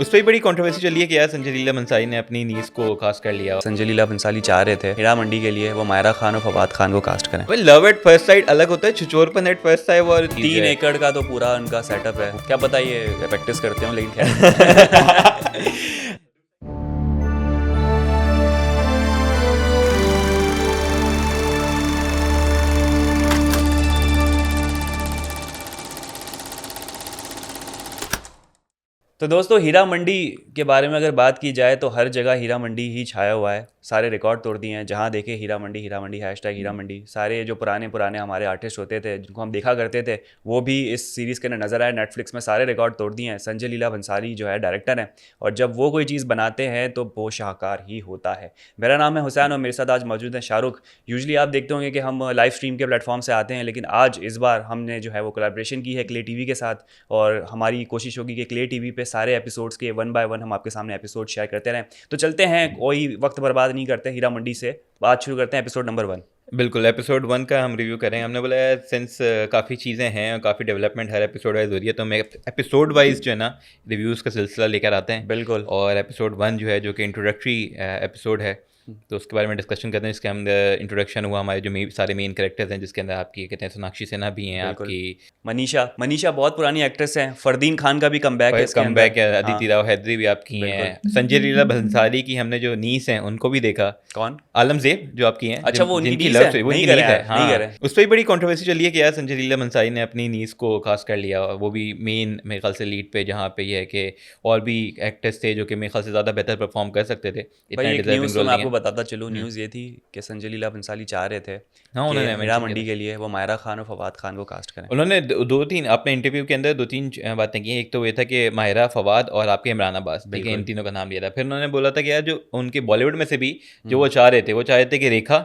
उस पर बड़ी कंट्रोवर्सी चली है कि यार संजय लीला भंसाली ने अपनी नीस को कास्ट कर लिया। संजय लीला भंसाली चाह रहे थे हीरा मंडी के लिए वो मायरा खान और फवाद खान को कास्ट करें। भाई लव एट फर्स्ट साइट अलग होता है, छिछोरपन एट फर्स्ट साइट और 3 एकड़ का तो पूरा उनका सेटअप है, क्या पता ये प्रैक्टिस करते हो, लेकिन खैर तो दोस्तों हीरा मंडी के बारे में अगर बात की जाए तो हर जगह हीरा मंडी ही छाया हुआ है। सारे रिकॉर्ड तोड़ दिए हैं, जहाँ देखे हीरा मंडी हैशटैग हीरा मंडी। सारे जो पुराने हमारे आर्टिस्ट होते थे जिनको हम देखा करते थे वो भी इस सीरीज़ के अंदर नज़र आए। नेटफ्लिक्स में सारे रिकॉर्ड तोड़ दिए हैं। संजय लीला भंसाली जो है डायरेक्टर हैं और जब वो कोई चीज़ बनाते हैं तो वो शाहकार ही होता है। मेरा नाम है हुसैन और मेरे साथ आज मौजूद है शाहरुख। यूजुअली आप देखते होंगे कि हम लाइव स्ट्रीम के प्लेटफॉर्म से आते हैं, लेकिन आज इस बार हमने जो है वो कोलैबोरेशन की है क्ले टीवी के साथ और हमारी कोशिश होगी कि क्ले टीवी पे सारे एपिसोड्स के 1 बाय 1 हम आपके सामने एपिसोड शेयर करते रहें। तो चलते हैं, कोई वक्त बर्बाद नहीं करते, हीरा मंडी से बात शुरू करते हैं। Episode number 1। बिल्कुल, एपिसोड 1 का हम रिव्यू करेंगे। हमने बोला यार सिंस काफ़ी चीज़ें हैं और काफ़ी डेवलपमेंट हर एपिसोड वाइज हो रही है, तो हम एपिसोड वाइज जो है ना रिव्यूज़ का सिलसिला लेकर आते हैं। बिल्कुल। और एपिसोड 1 जो है जो कि इंट्रोडक्टरी एपिसोड है, तो उसके बारे में डिस्कशन करते हैं। इसके अंदर इंट्रोडक्शन हुआ हमारे जो सारे मेन कैरेक्टर्स हैं, जिसके अंदर आपकी कहते हैं सोनाक्षी सिन्हा भी हैं, आपकी मनीषा बहुत पुरानी एक्ट्रेस हैं। फरदीन खान का भी कमबैक है, अदिति राव हैदरी भी आपकी हैं। संजय लीला भंसाली की हमने जो नीस हैं उनको भी देखा। कौन? आलमजेब जो आपकी हैं। अच्छा, वो जिनकी नीस लव है, वो नहीं नीस करे है। हैं, नहीं करे। उस पर बड़ी कंट्रोवर्सी चली है कि यार संजय लीला भंसाली ने अपनी नीस को खास कर लिया, वो भी मेन मेरे ख्याल से लीड पे, जहाँ पे ये है कि और भी एक्टर्स थे जो कि मेरे ख्याल से ज़्यादा बेहतर परफॉर्म कर सकते थे। भाई एक न्यूज़ तो मैं आपको बताता चलूँ, न्यूज़ ये थी कि संजय लीला भंसाली चाह रहे थे उन्होंने हीरा मंडी के लिए वो मायरा खान और फवाद खान को कास्ट करें। उन्होंने 2-3 अपने इंटरव्यू के अंदर 2-3 बातें की। एक तो ये था कि माहिरा, फवाद और आपके इमरान अब्बास, ठीक है, इन तीनों का नाम लिया था। फिर उन्होंने बोला था कि यार जो उनके बॉलीवुड में से भी जो वो चाह रहे थे कि रेखा,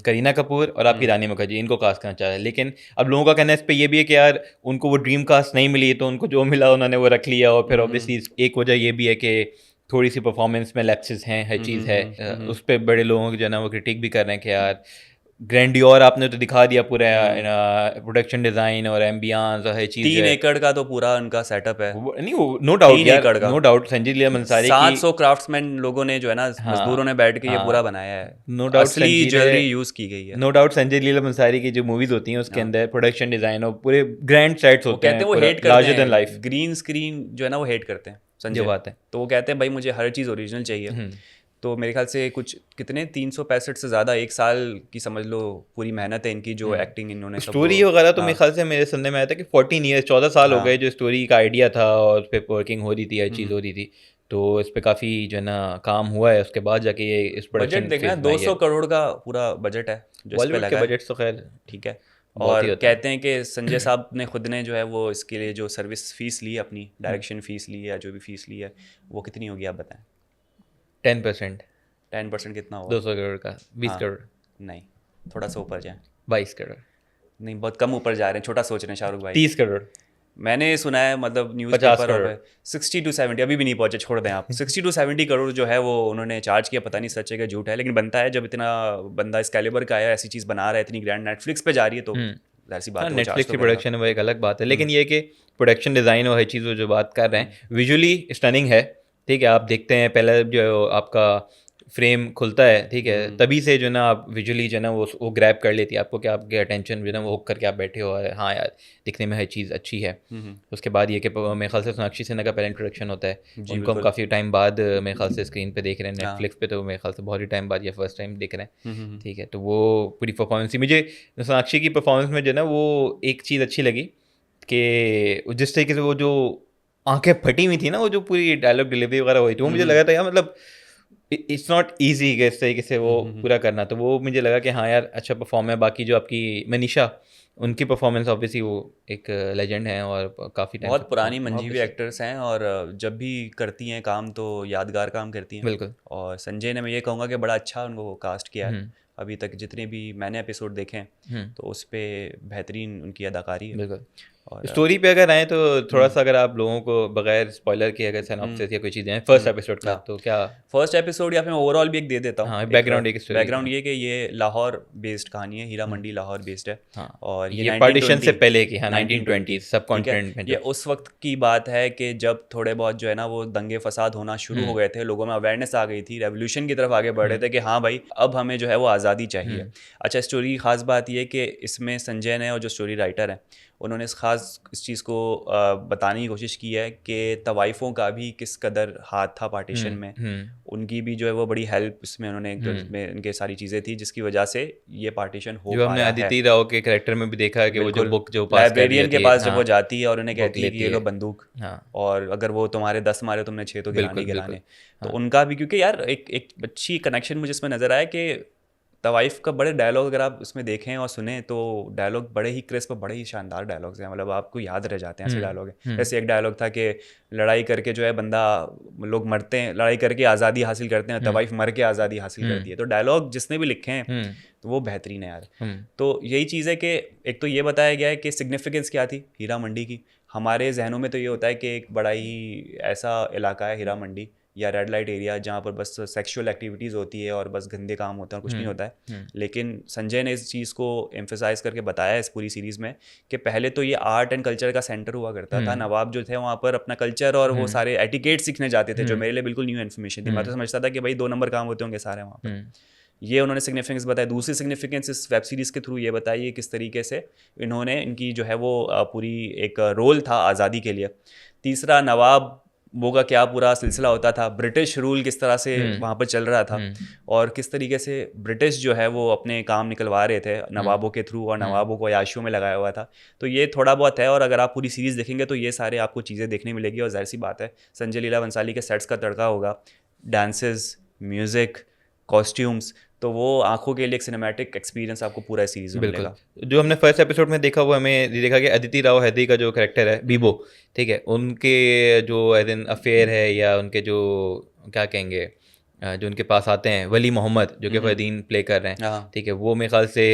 करीना कपूर और आपकी रानी मुखर्जी, इनको कास्ट करना चाह रहे हैं। लेकिन अब लोगों का कहना इस पर यह भी है कि यार उनको वो ड्रीम कास्ट नहीं मिली, तो उनको जो मिला उन्होंने वो रख लिया। और फिर ऑब्वियसली एक वजह ये भी है कि थोड़ी सी परफॉर्मेंस में लैप्सेस हैं, हर चीज़ है। उस पर बड़े लोगों की जो है ना वो क्रिटिक भी कर रहे हैं कि यार ग्रैंडियोर आपने तो दिखा दिया पूरा, प्रोडक्शन डिजाइन और एम्बियंस और हर चीज। 3 एकड़ का तो पूरा उनका सेटअप है। नहीं वो नो डाउट यार, नो डाउट संजय लीला भंसाली की 700 क्राफ्ट्समैन लोगों ने जो है ना मजदूरों ने बैठ के ये पूरा बनाया है। नो डाउट असली ज्वेलरी यूज की गई है। नो डाउट संजय लीला भंसाली की जो मूवीज होती हैं उसके अंदर प्रोडक्शन डिजाइन और पूरे ग्रैंड सेट्स होते हैं, वो हेट करते larger than life. Green screen जो है ना वो हेट करते हैं संजय, बात है। तो वो कहते हैं भाई मुझे हर चीज़ ओरिजिनल चाहिए। तो मेरे ख्याल से कुछ कितने 365 से ज़्यादा एक साल की समझ लो पूरी मेहनत है इनकी, जो एक्टिंग इन्होंने स्टोरी वगैरह तो मेरे ख्याल से मेरे सुनने में आया था कि 14 ईयर्स 14 साल हो गए जो स्टोरी का आइडिया था और उस पर वर्किंग हो रही थी, हर चीज़ हो रही थी। तो इस पे काफ़ी जो है ना काम हुआ है। उसके बाद जाके ये इस बजट देखना 200 करोड़ का पूरा बजट है जो इस पे लगा है। बजट तो खैर ठीक है। और कहते हैं कि संजय साहब ने खुद ने जो है वो इसके लिए जो सर्विस फीस ली, अपनी डायरेक्शन फीस ली या जो भी फीस ली है, वो कितनी होगी आप बताएं? 10% कितना होगा? 200 करोड़ का 20 करोड़ नहीं, थोड़ा सा ऊपर जाए। 22 करोड़ नहीं, बहुत कम ऊपर जा रहे हैं, छोटा सोच रहे हैं शाहरुख भाई। 30 करोड़ मैंने सुना है, मतलब न्यूज़ पेपर हो 60 to 70, अभी भी नहीं पहुंचे, छोड़ दें आप। 60 to 70 करोड़ जो है वो उन्होंने चार्ज किया, पता नहीं सच है कि झूठ है, लेकिन बनता है जब इतना बंदा इस कैलिबर का है, ऐसी चीज़ बना रहा है, इतनी ग्रैंड नेटफ्लिक्स पे जा रही है, तो ऐसी बात है। नेटफ्लिक्स की प्रोडक्शन है वो एक अलग बात है, लेकिन ये कि प्रोडक्शन डिज़ाइन और हर चीज़ जो बात कर रहे हैं विजुअली स्टनिंग है। ठीक है, आप देखते हैं पहले जो आपका फ्रेम खुलता है, ठीक है, तभी से जो ना आप विजुअली जो ना वो ग्रैब कर लेती है आपको कि आपके अटेंशन जो ना वो हुक करके आप बैठे हो, हाँ यार दिखने में हर चीज़ अच्छी है। उसके बाद ये कि मेरे ख्याल से सोनाक्षी सिन्हा का पहला इंट्रोडक्शन होता है, उनको हम काफ़ी टाइम बाद मेरे ख्याल से स्क्रीन पे देख रहे हैं नेटफ्लिक्स पे, तो मेरे ख्याल से बहुत ही टाइम बाद या फर्स्ट टाइम देख रहे हैं। ठीक है, तो वो पूरी परफॉर्मेंस मुझे सोनाक्षी की परफॉर्मेंस में जो ना वो एक चीज़ अच्छी लगी कि जिस तरीके से वो जो आंखें फटी हुई थी ना, वो जो पूरी डायलॉग डिलीवरी वगैरह हुई थी, वो मुझे लगा था यार मतलब इट्स नॉट ईजी इस तरीके से वो पूरा करना। तो वो मुझे लगा कि हाँ यार अच्छा परफॉर्म है। बाकी जो आपकी मनीषा, उनकी परफॉर्मेंस ऑब्वियसली वो एक लेजेंड है और काफ़ी टाइम बहुत पुरानी मंजी हुई एक्टर्स हैं और जब भी करती हैं काम तो यादगार काम करती हैं। बिल्कुल। और संजय ने मैं ये कहूँगा कि बड़ा अच्छा उनको कास्ट किया है। अभी तक जितने भी मैंने एपिसोड देखे हैं तो उस पर बेहतरीन उनकी अदाकारी है। बिल्कुल। और स्टोरी पे अगर आए तो थोड़ा सा अगर आप लोगों को बगैर स्पॉइलर के अगर सिनॉप्सिस या कोई चीज़ें हैं फर्स्ट एपिसोड का, तो क्या? फर्स्ट एपिसोड या फिर मैं ओवरऑल भी एक दे देता हूँ। हाँ, बैकग्राउंड एक स्टोरी। बैकग्राउंड ये कि ये लाहौर बेस्ड कहानी है, हीरा मंडी लाहौर बेस्ड है। हाँ, और ये पार्टीशन से पहले की, हाँ, 1920 सब कॉन्टिनेंट में ये उस वक्त की बात है कि जब थोड़े बहुत जो है ना वो दंगे फसाद होना शुरू हो गए थे, लोगों में अवेयरनेस आ गई थी, रेवोल्यूशन की तरफ आगे बढ़ रहे थे कि हाँ भाई अब हमें जो है वो आज़ादी चाहिए। अच्छा, स्टोरी की खास बात ये कि इसमें संजय ने और जो स्टोरी राइटर हैं उन्होंने इस चीज़ को बताने की कोशिश की है कि तवाइफ़ों का भी किस कदर हाथ था पार्टीशन में, उनकी भी जो है वो बड़ी हेल्प इसमें उन्होंने, इसमें इनके सारी चीज़ें थी जिसकी वजह से ये पार्टीशन हो जो हमने पाया अदिति राव के कैरेक्टर में भी देखा है कि वो जो बुक जो पास कर लाइब्रेरियन के दिया पास थी, जब हाँ, वो जाती है और उन्हें कहती है कि लेती ये लो है। बंदूक, हाँ, और अगर वो तुम्हारे 10 मारे तुमने 6 तो गिराने बिल्कुल, गिराने। बिल्कुल, तो उनका भी, क्योंकि यार एक अच्छी कनेक्शन मुझे इसमें नज़र आया कि तवाइफ का बड़े डायलॉग अगर आप इसमें देखें और सुने तो डायलॉग बड़े ही क्रिस्प, बड़े ही शानदार डायलॉग्स हैं, मतलब आपको याद रह जाते हैं ऐसे डायलॉग हैं। जैसे एक डायलॉग था कि लड़ाई करके जो है बंदा, लोग मरते हैं, लड़ाई करके आज़ादी हासिल करते हैं, तवाइफ मर के आज़ादी हासिल करती है। तो डायलॉग जिसने भी लिखे हैं तो वो बेहतरीन है यार। तो यही चीज़ है कि एक तो ये बताया गया है कि सिग्निफिकेंस क्या थी हीरा मंडी की। हमारे जहनों में तो ये होता है कि एक बड़ा ही ऐसा इलाका है हीरा मंडी या रेड लाइट एरिया जहाँ पर बस सेक्सुअल एक्टिविटीज़ होती है और बस गंदे काम होते हैं और कुछ नहीं होता है। लेकिन संजय ने इस चीज़ को एम्फेसाइज करके बताया इस पूरी सीरीज़ में कि पहले तो ये आर्ट एंड कल्चर का सेंटर हुआ करता था। नवाब जो थे वहाँ पर अपना कल्चर और वो सारे एटिकेट सीखने जाते थे, जो मेरे लिए बिल्कुल न्यू इन्फॉर्मेशन थी। मैं तो समझता था कि भाई 2 नंबर काम होते होंगे सारे वहाँ पर। ये उन्होंने सिग्निफिकेंस बताया। दूसरी सिग्निफिकेंस इस वेब सीरीज़ के थ्रू ये बताइए किस तरीके से इन्होंने, इनकी जो है वो पूरी एक रोल था आज़ादी के लिए। तीसरा, नवाब वो का क्या पूरा सिलसिला होता था, ब्रिटिश रूल किस तरह से वहाँ पर चल रहा था और किस तरीके से ब्रिटिश जो है वो अपने काम निकलवा रहे थे नवाबों के थ्रू और नवाबों को याशियों में लगाया हुआ था। तो ये थोड़ा बहुत है और अगर आप पूरी सीरीज़ देखेंगे तो ये सारे आपको चीज़ें देखने मिलेगी। और जाहिर सी बात है संजय लीला बंसाली के सेट्स का तड़का होगा, डांसेस, म्यूज़िक, कॉस्ट्यूम्स, तो वो आंखों के लिए एक सिनेमैटिक एक्सपीरियंस आपको पूरा सीरीज में मिलेगा। जो हमने फर्स्ट एपिसोड में देखा वो हमें ये देखा कि अदिति राव हैदरी का जो कैरेक्टर है बीबो, ठीक है, उनके जो एज एन अफेयर है या उनके जो क्या कहेंगे जो उनके पास आते हैं, वली मोहम्मद जो कि फरदीन प्ले कर रहे हैं, ठीक है, वो मेरे ख्याल से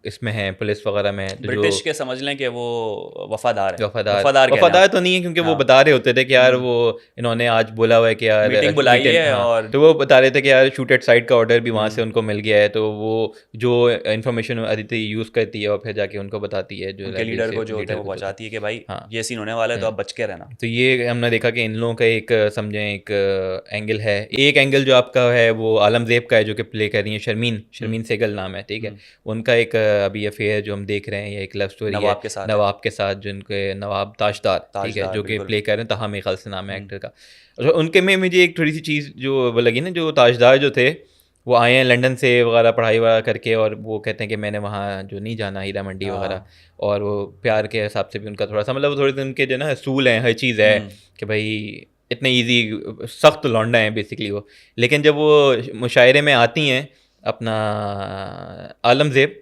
इसमें हैं पुलिस वगैरह में, तो ब्रिटिश के समझ लें कि वो वफादार है। वफादार तो नहीं है क्योंकि वो बता रहे होते थे कि यार वो इन्होंने आज बोला हुआ है कि यार मीटिंग बुलाई है, और तो वो बता रहे थे कि यार शूट एट साइड का ऑर्डर भी वहाँ से उनको मिल गया है। तो वो जो इन्फॉर्मेशन अदिति यूज़ करती है और फिर जाके उनको बताती है, जो उनके लीडर को जो होता है वो पहुँचाती है कि भाई ये सीन होने वाला है तो आप बच के रहना। तो ये हमने देखा कि इन लोगों का एक समझें एक एंगल है। एक एंगल जो आपका है वो आलमजेब का है जो कि प्ले कर रही है शर्मीन सेगल नाम है, ठीक है, उनका एक अभी अफेयर जो हम देख रहे हैं, ये एक लव स्टोरी है नवाब के साथ, जिनके नवाब ताजदार, ठीक है, जो कि प्ले कर रहे हैं, तहा मेरे ख्याल से नाम है एक्टर का। तो उनके में मुझे एक थोड़ी सी चीज़ जो वो लगी ना, जो ताजदार जो थे वो आए हैं लंदन से वगैरह पढ़ाई वगैरह करके, और वो कहते हैं कि मैंने वहाँ जो नहीं जाना हीरा मंडी वगैरह, और वो प्यार के हिसाब से भी उनका थोड़ा सा मतलब थोड़े से उनके जो ना असूल हैं, हर चीज़ है कि भाई इतने इजी सख्त लौंडा है बेसिकली वो। लेकिन जब वो मुशायरे में आती हैं अपना आलमजेब,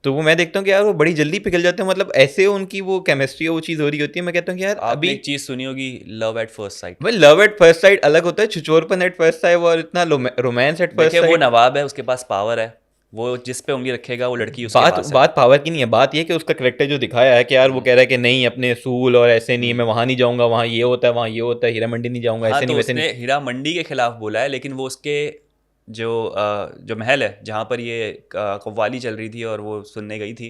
तो वो मैं देखता हूँ कि यार वो बड़ी जल्दी पिघल जाते हैं, मतलब ऐसे उनकी वो केमिस्ट्री वो चीज़ हो रही होती है। मैं कहता हूँ कि यार अभी एक चीज़ सुनी होगी, लव एट फर्स्ट साइट। भाई लव एट फर्स्ट साइट अलग होता है, छिछोरपन एट फर्स्ट साइट और इतना रोमांस एट फर्स्ट साइट। वो नवाब है, उसके पास पावर है, वो जिस पे उंगली रखेगा वो लड़की उसके पास है। बात पावर की नहीं है, बात ये कि उसका करेक्टर जो दिखाया है कि यार वो कह रहा है कि नहीं अपने असूल और ऐसे नहीं, मैं वहाँ नहीं जाऊँगा, वहाँ ये होता है, वहाँ ये होता है, हीरा मंडी नहीं जाऊँगा, ऐसे नहीं वैसे नहीं। हीरा मंडी के खिलाफ बोला है, लेकिन वो उसके जो महल है जहाँ पर ये कव्वाली चल रही थी और वो सुनने गई थी,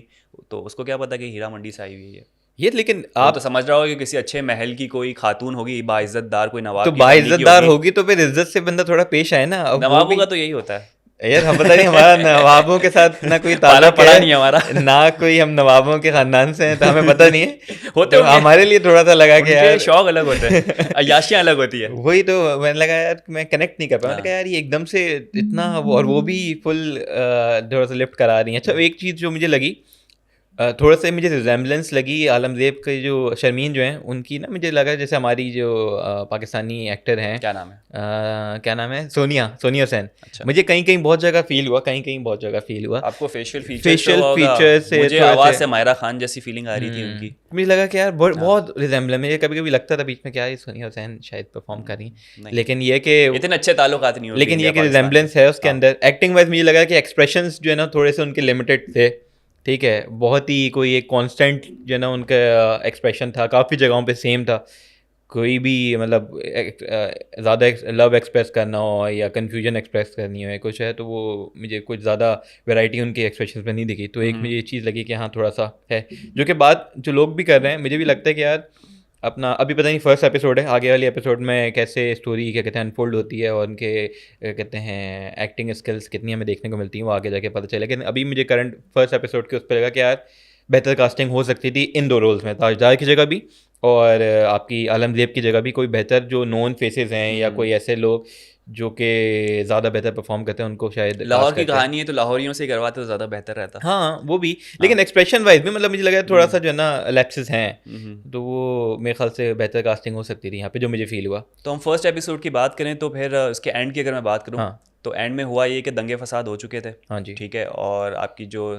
तो उसको क्या पता कि हीरा मंडी से आई हुई है ये। लेकिन आप तो समझ रहा होगा कि किसी अच्छे महल की कोई खातून होगी, बाइज्जतदार, कोई नवाब, तो बाइज्जतदार होगी तो फिर इज्जत से बंदा थोड़ा पेश आए ना। नवाबों का तो यही होता है यार, हम पता नहीं, हमारा नवाबों के साथ ना कोई ताल्लुक पड़ा नहीं हमारा, ना कोई हम नवाबों के खानदान से हैं, तो हमें पता नहीं है होते तो हमारे लिए थोड़ा सा लगा कि यार शौक अलग होते हैं, अय्याशियां अलग होती है। वही तो मैंने लगा यार मैं कनेक्ट नहीं कर पाया, मैंने कहा यार ये एकदम से इतना, और वो भी फुल थोड़ा सा लिफ्ट करा रही है। अच्छा, एक चीज़ जो मुझे लगी थोड़ा सा मुझे रिजेम्बलेंस लगी आलमजेब के जो शर्मीन जो हैं उनकी ना, मुझे लगा जैसे हमारी जो पाकिस्तानी एक्टर हैं, क्या नाम है सोनिया हुसैन। अच्छा। मुझे कहीं कहीं बहुत जगह फील हुआ, आपको फेशियल फीचर से मुझे आवाज़ से मायरा खान जैसी फीलिंग आ रही थी उनकी। मुझे लगा कि यार बहुत रिजेम्बलेंस, मुझे कभी कभी लगता था बीच में क्या ये सोनिया हुसैन शायद परफॉर्म कर रही हैं, लेकिन ये कि इतने अच्छे ताल्लुकात नहीं होते, लेकिन ये कि रिजेम्बलेंस है उसके अंदर। एक्टिंग वाइज मुझे लगा कि एक्सप्रेशंस जो है ना थोड़े से उनके लिमिटेड थे, ठीक है, बहुत ही कोई एक कांस्टेंट जो ना उनका एक्सप्रेशन था, काफ़ी जगहों पे सेम था। कोई भी मतलब ज़्यादा लव एक्सप्रेस करना हो या कन्फ्यूजन एक्सप्रेस करनी हो या कुछ है, तो वो मुझे कुछ ज़्यादा वैरायटी उनके एक्सप्रेशन में नहीं दिखी। तो एक मुझे ये चीज़ लगी कि हाँ थोड़ा सा है, जो कि बात जो लोग भी कर रहे हैं, मुझे भी लगता है कि यार अपना अभी पता नहीं फर्स्ट एपिसोड है, आगे वाले एपिसोड में कैसे स्टोरी क्या कहते हैं अनफोल्ड होती है और उनके कहते हैं एक्टिंग स्किल्स कितनी हमें देखने को मिलती हैं, वो आगे जाके पता चले। लेकिन अभी मुझे करंट फर्स्ट एपिसोड के उस पर लगा कि यार बेहतर कास्टिंग हो सकती थी इन दो रोल्स में, ताजदार की जगह भी और आपकी आलमगीर की जगह भी कोई बेहतर जो नोन फेसेस हैं या कोई ऐसे लोग जो कि ज़्यादा बेहतर परफॉर्म करते हैं उनको शायद लाहौर की कहानी है तो लाहौरियों से करवाते तो ज़्यादा बेहतर रहता। हाँ वो भी, लेकिन एक्सप्रेशन वाइज भी मतलब मुझे लगा थोड़ा सा जो है ना लैप्सेस हैं, तो वो मेरे ख्याल से बेहतर कास्टिंग हो सकती थी यहाँ पे, जो मुझे फील हुआ। तो हम फर्स्ट एपिसोड की बात करें तो फिर उसके एंड की अगर मैं बात करूँ, हाँ तो एंड में हुआ ये कि दंगे फसाद हो चुके थे। हाँ जी। ठीक है, और आपकी जो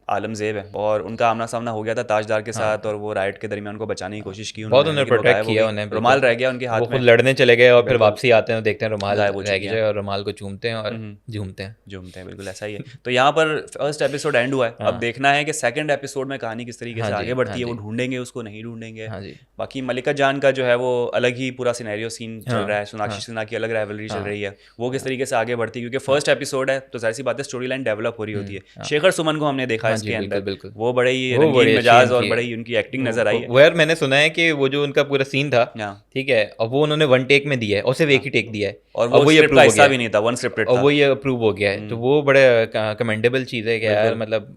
आलमजेब है और उनका आमना सामना हो गया था ताजदार के साथ, और वो राइट के दरमियान उनको बचाने की कोशिश की बहुत उन्होंने, उन्होंने लेकिन वो प्रोटेक्ट गायब हो किया गई। उन्हें, रुमाल रह गया उनके वो हाथ खुद में, लड़ने चले गए और फिर बिल्कुल। वापसी आते हैं तो देखते हैं रुमाल गायब हो रह चुकी गया और रुमाल को चूमते हैं और झूमते हैं। झूमते हैं, बिल्कुल ऐसा ही है। तो यहाँ पर फर्स्ट एपिसोड एंड हुआ है, अब देखना है कि सेकंड एपिसोड में कहानी किस तरीके से हाँ जी, आगे बढ़ती है, हाँ वो जी। ढूंढेंगे उसको, नहीं ढूंढेंगे। हाँ जी। बाकी मलिका जान का जो है वो अलग ही पूरा सिनेरियो सीन चल हाँ, रहा है, सोनाक्षी हाँ। सिन्हा की अलग राइवलरी चल हाँ, रही है, वो किस तरीके से आगे बढ़ती है, क्योंकि फर्स्ट एपिसोड है तो जाहिर सी बात है स्टोरी लाइन डेवलप हो रही होती है। शेखर सुमन को हमने देखा हाँ जी, इसके बिल्कुल अंदर, बिल्कुल। वो बड़े ही वो रंगीन बड़ी अच्छी मिजाज और इनकी बड़ी उनकी एक्टिंग नजर आई है। वो यार मैंने सुना है कि वो जो उनका पूरा सीन था, हाँ। ठीक है, और वो उन्होंने वन टेक में दिया है और सिर्फ एक ही टेक दिया है, और वो ये स्क्रिप्ट approve का हो हिस्सा गया भी है। नहीं था, वन स्क्रिप्टेड और था। वो ये अप्रूव हो गया है, तो वो बड़े कमेंडेबल चीज़ है कि यार बिल्कुल। मतलब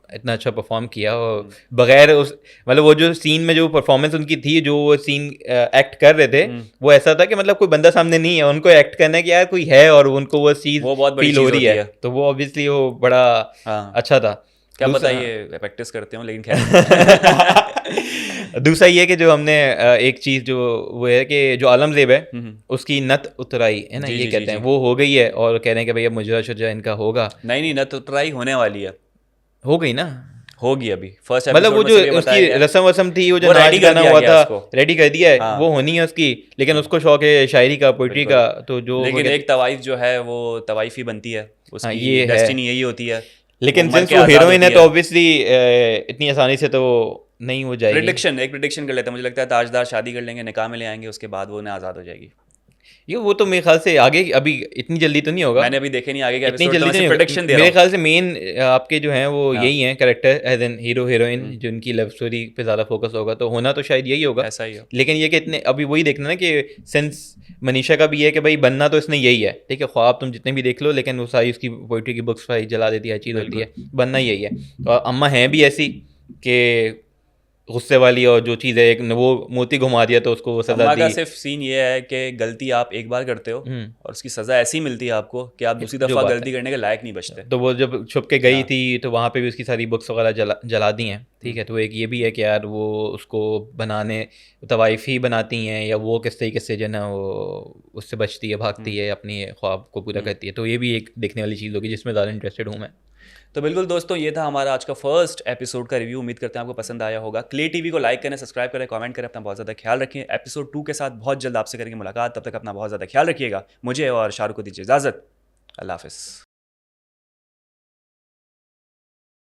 इतना अच्छा परफॉर्म किया और बगैर उस मतलब वो जो सीन में जो परफॉर्मेंस उनकी थी, जो वो सीन एक्ट कर रहे थे, वो ऐसा था कि मतलब कोई बंदा सामने नहीं है, उनको एक्ट करना है कि यार कोई है और उनको वो चीज़ वो बहुत बड़ी फील हो चीज़ रही होती है, है। तो वो ऑब्वियसली वो बड़ा हाँ। अच्छा था। क्या पता दूसरा- ये प्रैक्टिस करते हो, लेकिन खैर। दूसरा ये कि जो हमने एक चीज़ जो वो है कि जो आलमजेब है उसकी नत उतराई है ना, जी, ये जी, कहते जी, हैं, जी। वो हो गई है और कह रहे हैं कि भैया मुजरा शुजा इनका होगा, नहीं नहीं, न तो ट्राई होने वाली है, हो गई ना, होगी अभी फर्स्ट मतलब वो एपिसोड में जो सिर्फ ये बताया उसकी गया। रस्म वसम थी, वो जो वो नाच ready कर गाना दिया हुआ गया था, उसको। रेडी कर दिया है, हाँ। वो होनी है उसकी, लेकिन उसको शौक है शायरी का, पोइट्री बिल्कुल। का, तो जो लेकिन एक तवाइफ जो है वो तवाइफ ही बनती है, हाँ, उसकी ये है। डेस्टिनी यही होती है। लेकिन मर सिंस के वो आज़ाद हीरोइन है होती तो ऑब्वियसली इतनी आसानी से तो नहीं हो जाएगी। प्रिडिक्शन कर लेते हैं, मुझे लगता है ताजदार शादी कर लेंगे, निकाह में ले आएंगे, उसके बाद वो उन्हें आज़ाद हो जाएगी। ये वो तो मेरे ख्याल से आगे अभी इतनी जल्दी तो नहीं होगा, मैंने अभी देखे नहीं आगे के इतनी एपिसोड, तो जल्दी मैं तो सिर्फ नहीं प्रेडिक्शन होगा। दे रहा मेरे हूँ। ख्याल से मेन आपके जो हैं वो हाँ। यही हैं character as an hero heroine, जो उनकी लव स्टोरी पे ज़्यादा फोकस होगा, तो होना तो शायद यही होगा। ऐसा ही हो। लेकिन ये कि इतने अभी वही देखना ना कि सेंस मनीषा का भी है कि भाई बनना तो इसने यही है, ठीक है, ख्वाब तुम जितने भी देख लो, लेकिन वो सारी उसकी पोइट्री की बुक्स भाई जला देती है, चीज़ होती है, बनना यही है। और अम्मा हैं भी ऐसी कि गुस्से वाली, और जो चीज़ है एक वो मोती घुमा दिया तो उसको वो सजा अम्मा का दी। सिर्फ सीन ये है कि गलती आप एक बार करते हो और उसकी सजा ऐसी मिलती है आपको कि आप दूसरी जो दफा बात गलती करने के लायक नहीं बचते। तो वो जब छुप के गई थी तो वहाँ पे भी उसकी सारी बुक्स वगैरह जला दी हैं, ठीक है, तो एक ये भी है कि यार वो उसको बनाने तवाइफ ही बनाती हैं, या वो किस तरीके से जो है ना वो उससे बचती है, भागती है, अपनी ख्वाब को पूरा करती है, तो ये भी एक देखने वाली चीज़ होगी जिसमें ज़्यादा इंटरेस्टेड हूँ मैं। तो बिल्कुल दोस्तों, ये था हमारा आज का फर्स्ट एपिसोड का रिव्यू। उम्मीद करते हैं आपको पसंद आया होगा। क्ले टीवी को लाइक करें, सब्सक्राइब करें, कमेंट करें, अपना बहुत ज़्यादा ख्याल रखें। एपिसोड 2 के साथ बहुत जल्द आपसे करेंगे मुलाकात, तब तक अपना बहुत ज़्यादा ख्याल रखिएगा। मुझे और शाहरुख को दीजिए इजाज़त। अल्लाह हाफ़िज़।